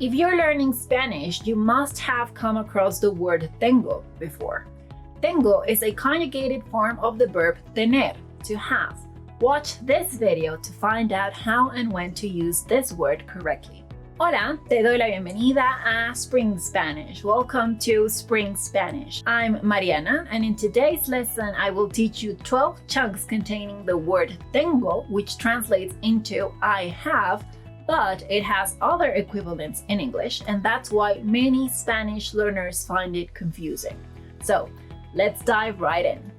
If you're learning Spanish, you must have come across the word tengo before. Tengo is a conjugated form of the verb tener, to have. Watch this video to find out how and when to use this word correctly. Hola, te doy la bienvenida a Spring Spanish. Welcome to Spring Spanish. I'm Mariana, and in today's lesson, I will teach you 12 chunks containing the word tengo, which translates into I have, but it has other equivalents in English, and that's why many Spanish learners find it confusing. So, let's dive right in.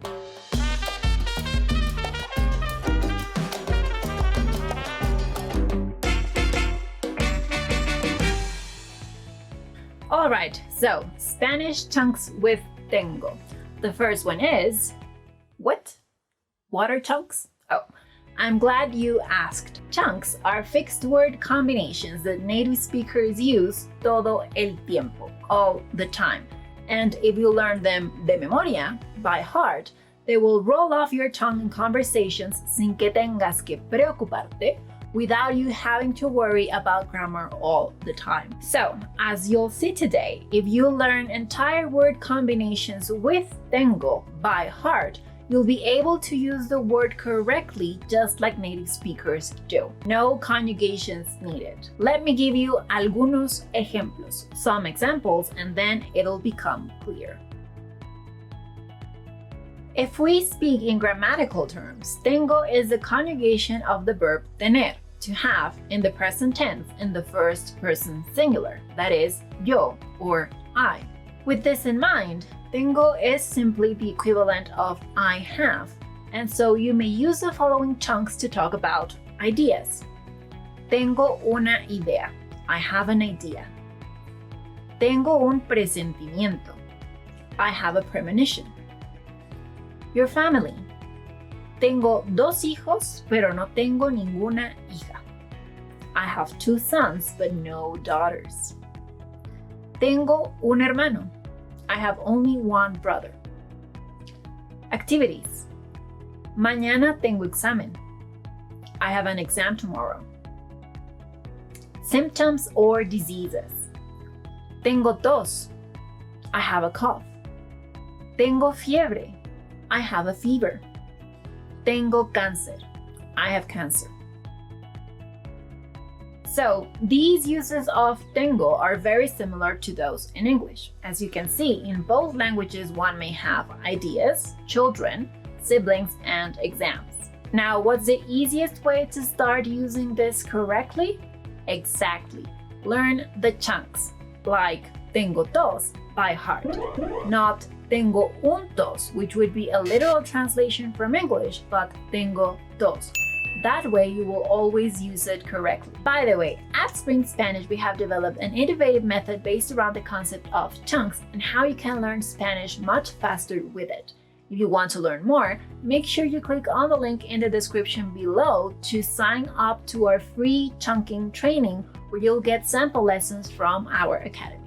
Alright, so Spanish chunks with tengo. The first one is, what? Water chunks? Oh, I'm glad you asked. Chunks are fixed word combinations that native speakers use todo el tiempo, all the time. And if you learn them de memoria, by heart, they will roll off your tongue in conversations sin que tengas que preocuparte, without you having to worry about grammar all the time. So, as you'll see today, if you learn entire word combinations with tengo by heart, you'll be able to use the word correctly just like native speakers do. No conjugations needed. Let me give you algunos ejemplos, some examples, and then it'll become clear. If we speak in grammatical terms, tengo is the conjugation of the verb tener, to have, in the present tense in the first person singular, that is, yo or I. With this in mind, tengo is simply the equivalent of I have, and so you may use the following chunks to talk about ideas. Tengo una idea. I have an idea. Tengo un presentimiento. I have a premonition. Your family. Tengo dos hijos, pero no tengo ninguna hija. I have 2 sons, but no daughters. Tengo un hermano. I have only one brother. Activities. Mañana tengo examen. I have an exam tomorrow. Symptoms or diseases. Tengo tos. I have a cough. Tengo fiebre. I have a fever. Tengo cáncer. I have cancer. So, these uses of tengo are very similar to those in English. As you can see, in both languages one may have ideas, children, siblings, and exams. Now, what's the easiest way to start using this correctly? Exactly. Learn the chunks, like tengo tos by heart, not tengo un tos, which would be a literal translation from English, but tengo tos. That way you will always use it correctly. By the way, at Spring Spanish, we have developed an innovative method based around the concept of chunks and how you can learn Spanish much faster with it. If you want to learn more, make sure you click on the link in the description below to sign up to our free chunking training, where you'll get sample lessons from our academy.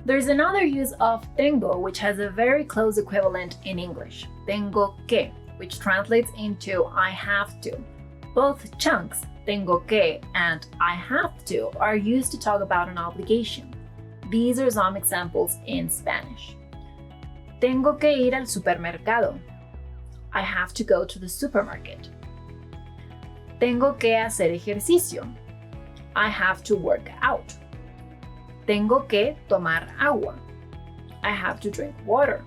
There's another use of tengo which has a very close equivalent in English, tengo que, which translates into I have to. Both chunks, tengo que and I have to, are used to talk about an obligation. These are some examples in Spanish. Tengo que ir al supermercado. I have to go to the supermarket. Tengo que hacer ejercicio. I have to work out. Tengo que tomar agua. I have to drink water.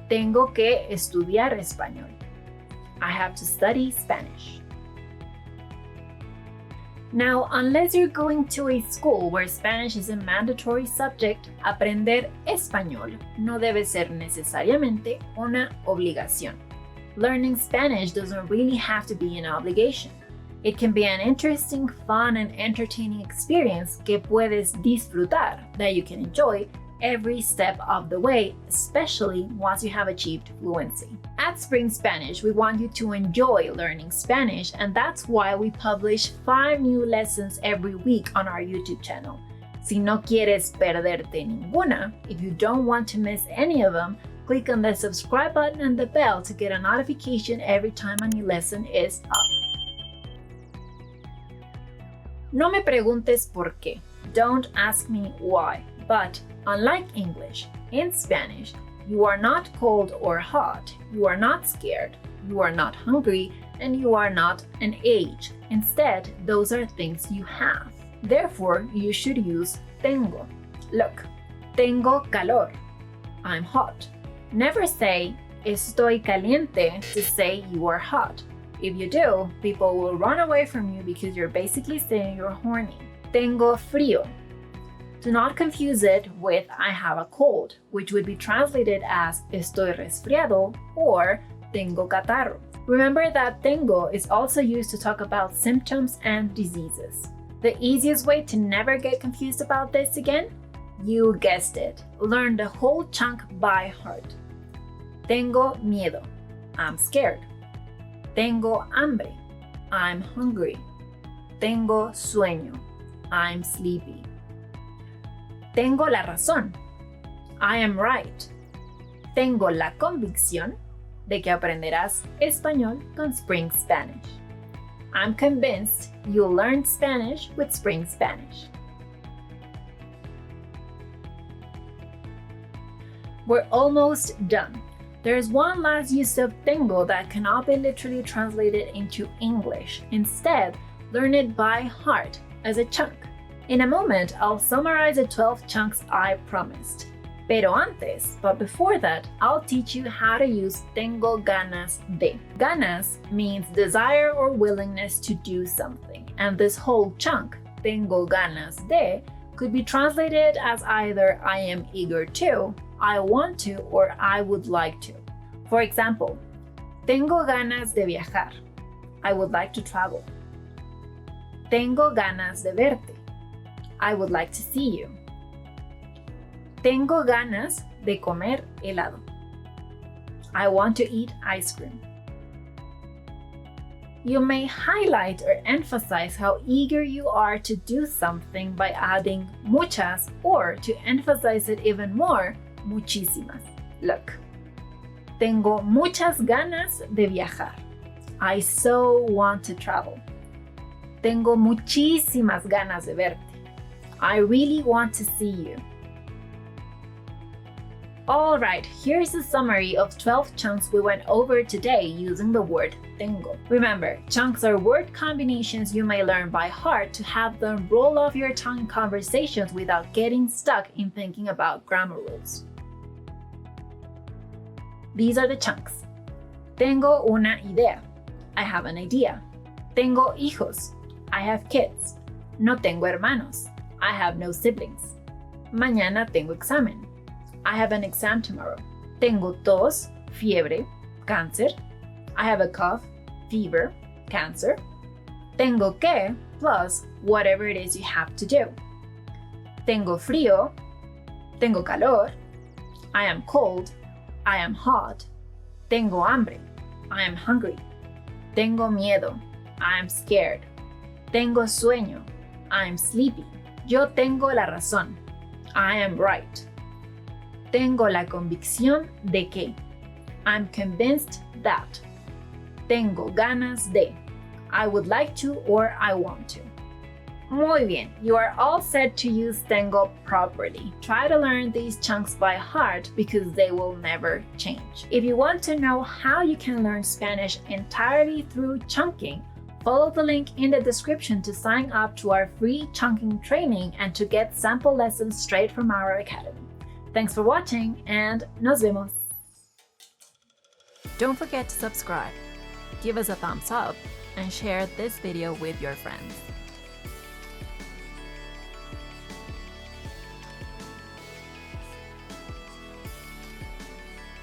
Tengo que estudiar español. I have to study Spanish. Now, unless you're going to a school where Spanish is a mandatory subject, aprender español no debe ser necesariamente una obligación. Learning Spanish doesn't really have to be an obligation. It can be an interesting, fun, and entertaining experience que puedes disfrutar, that you can enjoy every step of the way, especially once you have achieved fluency. At Spring Spanish, we want you to enjoy learning Spanish, and that's why we publish 5 new lessons every week on our YouTube channel. Si no quieres perderte ninguna, if you don't want to miss any of them, click on the subscribe button and the bell to get a notification every time a new lesson is up. No me preguntes por qué. Don't ask me why. But unlike English, in Spanish, you are not cold or hot, you are not scared, you are not hungry, and you are not an age. Instead, those are things you have. Therefore, you should use tengo. Look, tengo calor. I'm hot. Never say estoy caliente to say you are hot. If you do, people will run away from you because you're basically saying you're horny. Tengo frío. Do not confuse it with I have a cold, which would be translated as estoy resfriado or tengo catarro. Remember that tengo is also used to talk about symptoms and diseases. The easiest way to never get confused about this again? You guessed it. Learn the whole chunk by heart. Tengo miedo. I'm scared. Tengo hambre. I'm hungry. Tengo sueño. I'm sleepy. Tengo la razón. I am right. Tengo la convicción de que aprenderás español con Spring Spanish. I'm convinced you'll learn Spanish with Spring Spanish. We're almost done. There's one last use of tengo that cannot be literally translated into English. Instead, learn it by heart as a chunk. In a moment, I'll summarize the 12 chunks I promised. Pero antes, but before that, I'll teach you how to use tengo ganas de. Ganas means desire or willingness to do something, and this whole chunk, tengo ganas de, could be translated as either I am eager to, I want to, or I would like to. For example, tengo ganas de viajar. I would like to travel. Tengo ganas de verte. I would like to see you. Tengo ganas de comer helado. I want to eat ice cream. You may highlight or emphasize how eager you are to do something by adding muchas, or to emphasize it even more, muchísimas. Look, tengo muchas ganas de viajar. I so want to travel. Tengo muchísimas ganas de verte. I really want to see you. Alright, here's a summary of 12 chunks we went over today using the word tengo. Remember, chunks are word combinations you may learn by heart to have them roll off your tongue in conversations without getting stuck in thinking about grammar rules. These are the chunks. Tengo una idea. I have an idea. Tengo hijos. I have kids. No tengo hermanos. I have no siblings. Mañana tengo examen. I have an exam tomorrow. Tengo tos, fiebre, cáncer. I have a cough, fever, cancer. Tengo que plus whatever it is you have to do. Tengo frío. Tengo calor. I am cold. I am hot. Tengo hambre. I am hungry. Tengo miedo. I am scared. Tengo sueño. I am sleepy. Yo tengo la razón. I am right. Tengo la convicción de que. I'm convinced that. Tengo ganas de. I would like to or I want to. Muy bien, you are all set to use tengo properly. Try to learn these chunks by heart because they will never change. If you want to know how you can learn Spanish entirely through chunking, follow the link in the description to sign up to our free chunking training and to get sample lessons straight from our academy. Thanks for watching and nos vemos! Don't forget to subscribe, give us a thumbs up, and share this video with your friends.